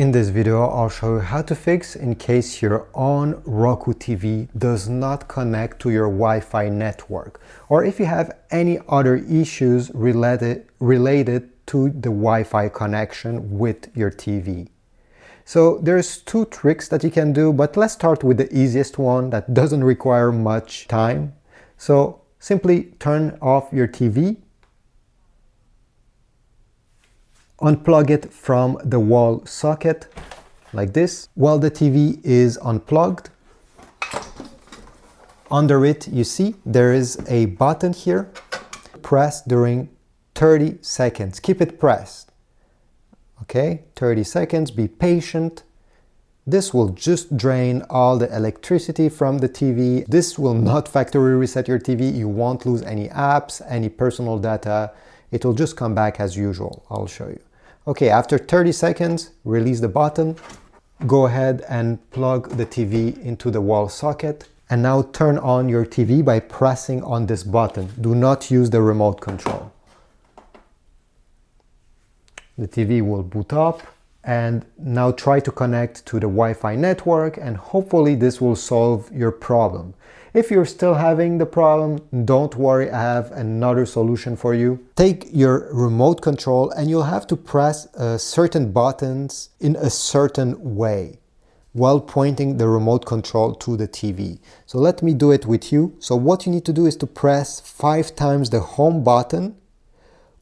In this video, I'll show you how to fix in case your Onn Roku TV does not connect to your Wi-Fi network, or if you have any other issues related to the Wi-Fi connection with your TV. So there's two tricks that you can do, but let's start with the easiest one that doesn't require much time. So simply turn off your TV, unplug it from the wall socket like this. While the TV is unplugged, under it you see there is a button here. Press during 30 seconds. Keep it pressed. Okay, 30 seconds, be patient. This will just drain all the electricity from the TV. This will not factory reset your TV. You won't lose any apps, any personal data. It will just come back as usual. I'll show you. Okay, after 30 seconds, release the button. Go ahead and plug the TV into the wall socket. And now turn on your TV by pressing on this button. Do not use the remote control. The TV will boot up, and now try to connect to the Wi-Fi network, and hopefully this will solve your problem. If you're still having the problem, don't worry, I have another solution for you. Take your remote control and you'll have to press certain buttons in a certain way while pointing the remote control to the TV. So let me do it with you. So what you need to do is to press 5 times the home button,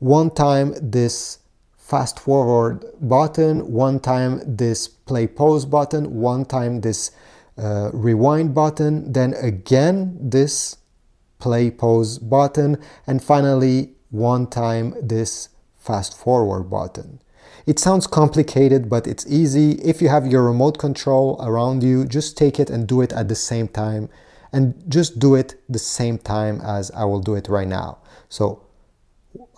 1 time this fast forward button, 1 time this play pause button, 1 time this rewind button, then again this play pause button, and finally 1 time this fast forward button. It sounds complicated, but it's easy. If you have your remote control around you, just take it and do it at the same time, and just do it the same time as I will do it right now. So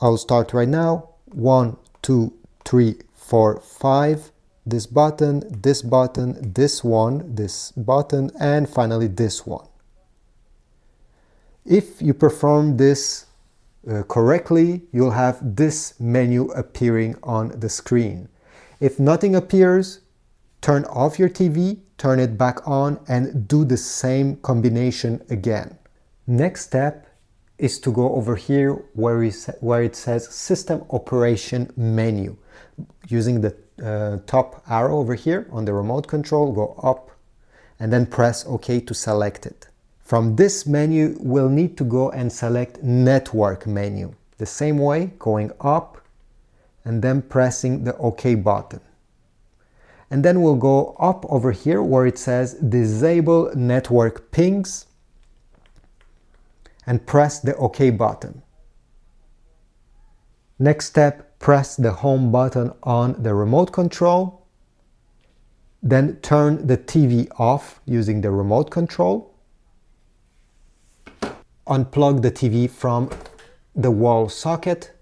I'll start right now. 1, 2, 3, 4, 5. This button, this button, this one, this button, and finally this one. If you perform this correctly, you'll have this menu appearing on the screen. If nothing appears, turn off your TV, turn it back on, and do the same combination again. Next step is to go over here where it says System Operation Menu. Using the top arrow over here on the remote control, go up and then press OK to select it. From this menu, we'll need to go and select Network menu. The same way, going up and then pressing the OK button. And then we'll go up over here where it says Disable Network Pings and press the OK button. Next step, press the home button on the remote control, then turn the TV off using the remote control. Unplug the TV from the wall socket,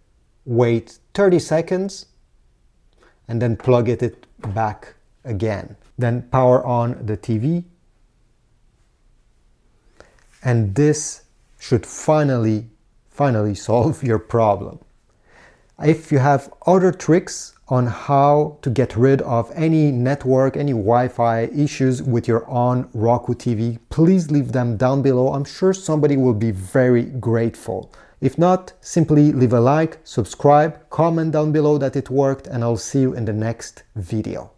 wait 30 seconds, and then plug it back again. Then power on the TV, and this should finally solve your problem. If you have other tricks on how to get rid of any network, any Wi-Fi issues with your Onn Roku TV, please leave them down below. I'm sure somebody will be very grateful. If not, simply leave a like, subscribe, comment down below that it worked, and I'll see you in the next video.